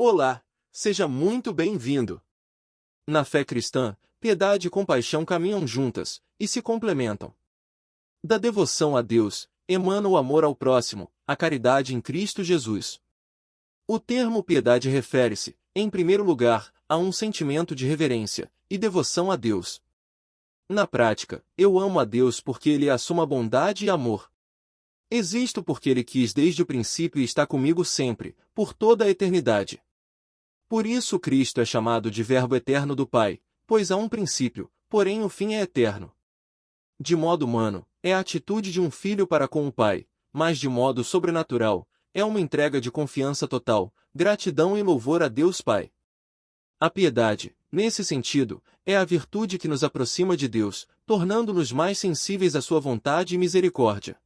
Olá, seja muito bem-vindo. Na fé cristã, piedade e compaixão caminham juntas e se complementam. Da devoção a Deus, emana o amor ao próximo, a caridade em Cristo Jesus. O termo piedade refere-se, em primeiro lugar, a um sentimento de reverência e devoção a Deus. Na prática, eu amo a Deus porque Ele é a suma bondade e amor. Existo porque Ele quis desde o princípio e está comigo sempre, por toda a eternidade. Por isso Cristo é chamado de Verbo eterno do Pai, pois há um princípio, porém o fim é eterno. De modo humano, é a atitude de um filho para com o Pai, mas de modo sobrenatural, é uma entrega de confiança total, gratidão e louvor a Deus Pai. A piedade, nesse sentido, é a virtude que nos aproxima de Deus, tornando-nos mais sensíveis à sua vontade e misericórdia.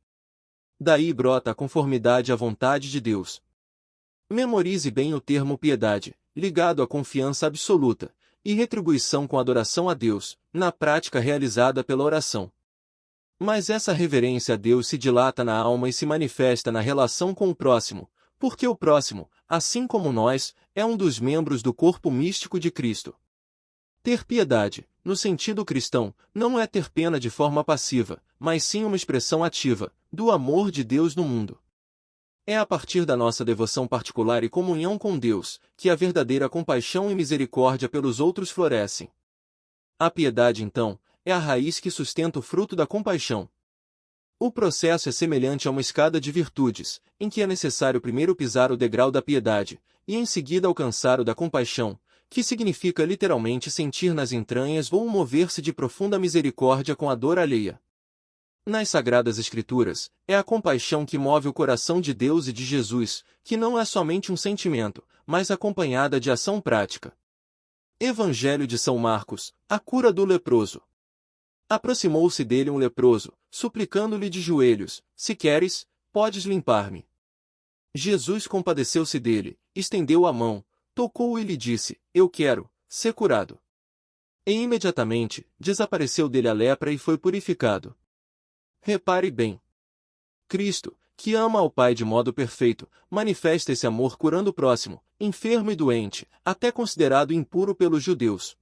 Daí brota a conformidade à vontade de Deus. Memorize bem o termo piedade, ligado à confiança absoluta, e retribuição com adoração a Deus, na prática realizada pela oração. Mas essa reverência a Deus se dilata na alma e se manifesta na relação com o próximo, porque o próximo, assim como nós, é um dos membros do corpo místico de Cristo. Ter piedade, no sentido cristão, não é ter pena de forma passiva, mas sim uma expressão ativa, do amor de Deus no mundo. É a partir da nossa devoção particular e comunhão com Deus, que a verdadeira compaixão e misericórdia pelos outros florescem. A piedade, então, é a raiz que sustenta o fruto da compaixão. O processo é semelhante a uma escada de virtudes, em que é necessário primeiro pisar o degrau da piedade, e em seguida alcançar o da compaixão, que significa literalmente sentir nas entranhas ou mover-se de profunda misericórdia com a dor alheia. Nas Sagradas Escrituras, é a compaixão que move o coração de Deus e de Jesus, que não é somente um sentimento, mas acompanhada de ação prática. Evangelho de São Marcos, a cura do leproso. Aproximou-se dele um leproso, suplicando-lhe de joelhos: se queres, podes limpar-me. Jesus compadeceu-se dele, estendeu a mão, tocou-o e lhe disse: eu quero, ser curado. E imediatamente, desapareceu dele a lepra e foi purificado. Repare bem. Cristo, que ama ao Pai de modo perfeito, manifesta esse amor curando o próximo, enfermo e doente, até considerado impuro pelos judeus.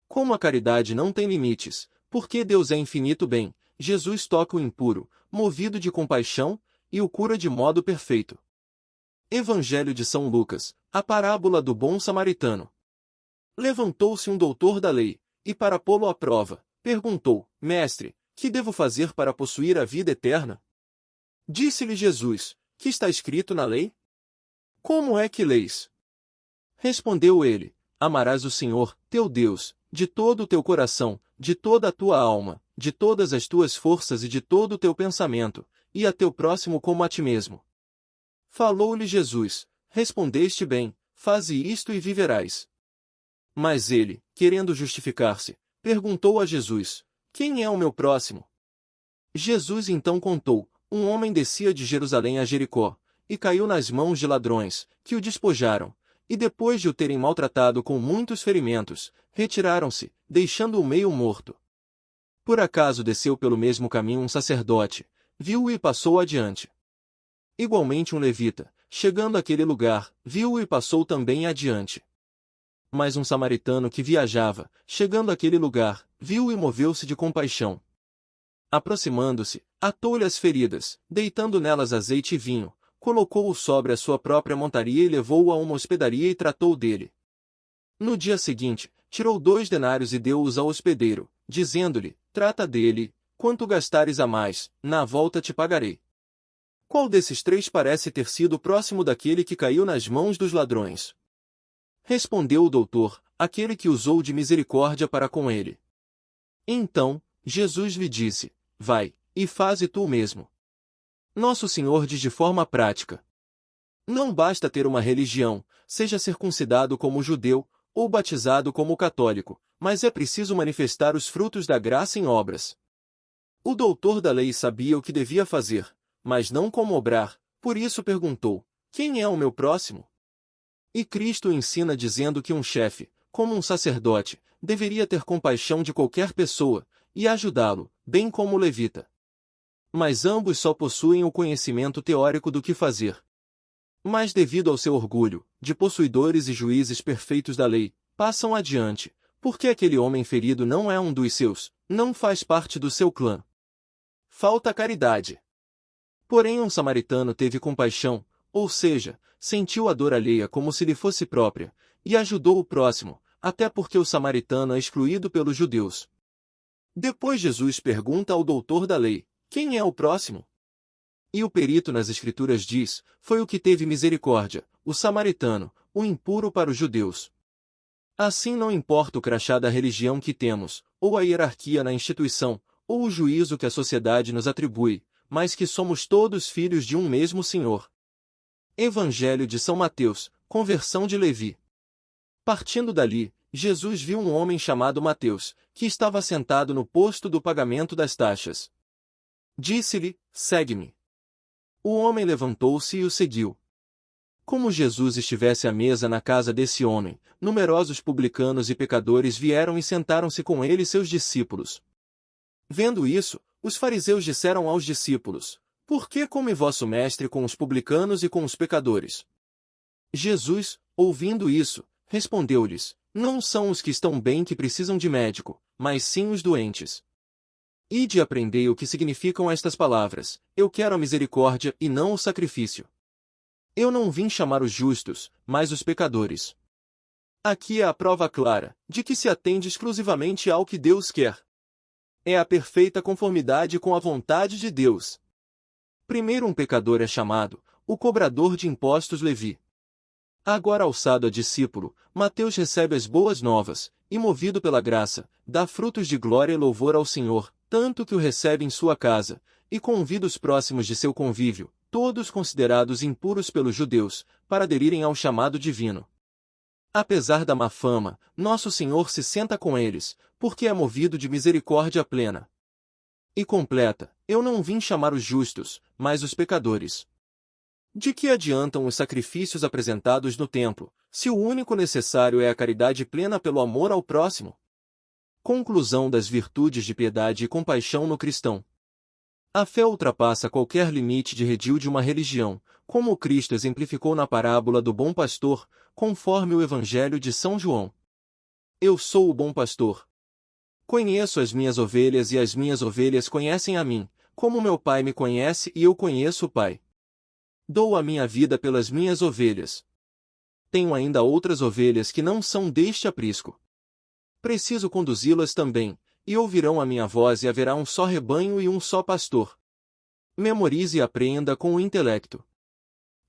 Como a caridade não tem limites, porque Deus é infinito bem, Jesus toca o impuro, movido de compaixão, e o cura de modo perfeito. Evangelho de São Lucas, a parábola do bom samaritano. Levantou-se um doutor da lei, e para pô-lo à prova, perguntou: Mestre, que devo fazer para possuir a vida eterna? Disse-lhe Jesus: que está escrito na lei? Como é que leis? Respondeu ele: amarás o Senhor, teu Deus, de todo o teu coração, de toda a tua alma, de todas as tuas forças e de todo o teu pensamento, e a teu próximo como a ti mesmo. Falou-lhe Jesus: respondeste bem, faze isto e viverás. Mas ele, querendo justificar-se, perguntou a Jesus: quem é o meu próximo? Jesus então contou: um homem descia de Jerusalém a Jericó, e caiu nas mãos de ladrões, que o despojaram, e depois de o terem maltratado com muitos ferimentos, retiraram-se, deixando-o meio morto. Por acaso desceu pelo mesmo caminho um sacerdote, viu-o e passou adiante. Igualmente um levita, chegando àquele lugar, viu-o e passou também adiante. Mas um samaritano que viajava, chegando àquele lugar, viu-o e moveu-se de compaixão. Aproximando-se, atou-lhe as feridas, deitando nelas azeite e vinho, colocou-o sobre a sua própria montaria e levou-o a uma hospedaria e tratou dele. No dia seguinte, tirou 2 denários e deu-os ao hospedeiro, dizendo-lhe: trata dele, quanto gastares a mais, na volta te pagarei. Qual desses 3 parece ter sido próximo daquele que caiu nas mãos dos ladrões? Respondeu o doutor: aquele que usou de misericórdia para com ele. Então, Jesus lhe disse: vai, e faze tu o mesmo. Nosso Senhor diz de forma prática: não basta ter uma religião, seja circuncidado como judeu, ou batizado como católico, mas é preciso manifestar os frutos da graça em obras. O doutor da lei sabia o que devia fazer, mas não como obrar, por isso perguntou: quem é o meu próximo? E Cristo ensina dizendo que um chefe, como um sacerdote, deveria ter compaixão de qualquer pessoa, e ajudá-lo, bem como o levita. Mas ambos só possuem o conhecimento teórico do que fazer. Mas devido ao seu orgulho, de possuidores e juízes perfeitos da lei, passam adiante, porque aquele homem ferido não é um dos seus, não faz parte do seu clã. Falta caridade. Porém um samaritano teve compaixão, ou seja, sentiu a dor alheia como se lhe fosse própria, e ajudou o próximo, até porque o samaritano é excluído pelos judeus. Depois Jesus pergunta ao doutor da lei, quem é o próximo? E o perito nas escrituras diz, foi o que teve misericórdia, o samaritano, o impuro para os judeus. Assim não importa o crachá da religião que temos, ou a hierarquia na instituição, ou o juízo que a sociedade nos atribui, mas que somos todos filhos de um mesmo Senhor. Evangelho de São Mateus, conversão de Levi. Partindo dali, Jesus viu um homem chamado Mateus, que estava sentado no posto do pagamento das taxas. Disse-lhe, segue-me. O homem levantou-se e o seguiu. Como Jesus estivesse à mesa na casa desse homem, numerosos publicanos e pecadores vieram e sentaram-se com ele e seus discípulos. Vendo isso, os fariseus disseram aos discípulos, por que come vosso mestre com os publicanos e com os pecadores? Jesus, ouvindo isso, respondeu-lhes, não são os que estão bem que precisam de médico, mas sim os doentes. Ide e aprendei o que significam estas palavras, eu quero a misericórdia e não o sacrifício. Eu não vim chamar os justos, mas os pecadores. Aqui é a prova clara, de que se atende exclusivamente ao que Deus quer. É a perfeita conformidade com a vontade de Deus. Primeiro um pecador é chamado, o cobrador de impostos Levi. Agora alçado a discípulo, Mateus recebe as boas novas, e movido pela graça, dá frutos de glória e louvor ao Senhor, tanto que o recebe em sua casa, e convida os próximos de seu convívio, todos considerados impuros pelos judeus, para aderirem ao chamado divino. Apesar da má fama, nosso Senhor se senta com eles, porque é movido de misericórdia plena. E completa, eu não vim chamar os justos, mas os pecadores. De que adiantam os sacrifícios apresentados no templo, se o único necessário é a caridade plena pelo amor ao próximo? Conclusão das virtudes de piedade e compaixão no cristão. A fé ultrapassa qualquer limite de redil de uma religião, como o Cristo exemplificou na parábola do bom pastor, conforme o Evangelho de São João. Eu sou o bom pastor. Conheço as minhas ovelhas e as minhas ovelhas conhecem a mim, como meu Pai me conhece e eu conheço o Pai. Dou a minha vida pelas minhas ovelhas. Tenho ainda outras ovelhas que não são deste aprisco. Preciso conduzi-las também, e ouvirão a minha voz e haverá um só rebanho e um só pastor. Memorize e apreenda com o intelecto.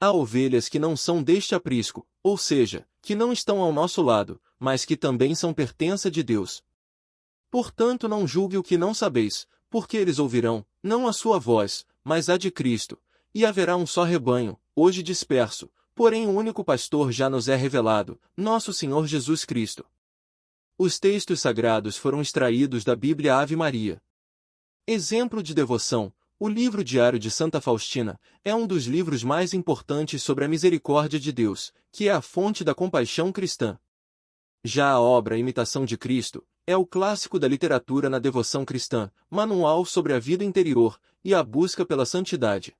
Há ovelhas que não são deste aprisco, ou seja, que não estão ao nosso lado, mas que também são pertença de Deus. Portanto não julgue o que não sabeis, porque eles ouvirão, não a sua voz, mas a de Cristo, e haverá um só rebanho, hoje disperso, porém o único pastor já nos é revelado, nosso Senhor Jesus Cristo. Os textos sagrados foram extraídos da Bíblia Ave Maria. Exemplo de devoção, o livro diário de Santa Faustina é um dos livros mais importantes sobre a misericórdia de Deus, que é a fonte da compaixão cristã. Já a obra Imitação de Cristo é o clássico da literatura na devoção cristã, manual sobre a vida interior e a busca pela santidade.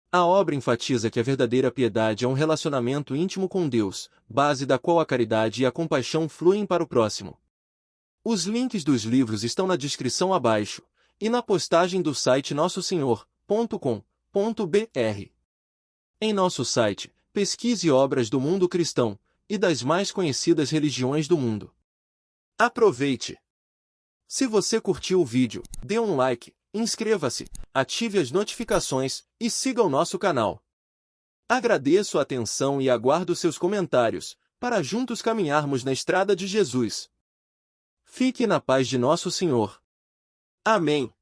A obra enfatiza que a verdadeira piedade é um relacionamento íntimo com Deus, base da qual a caridade e a compaixão fluem para o próximo. Os links dos livros estão na descrição abaixo, e na postagem do site nossosenhor.com.br. Em nosso site, pesquise obras do mundo cristão, e das mais conhecidas religiões do mundo. Aproveite! Se você curtiu o vídeo, dê um like, inscreva-se, ative as notificações e siga o nosso canal. Agradeço a atenção e aguardo seus comentários, para juntos caminharmos na estrada de Jesus. Fique na paz de nosso Senhor. Amém.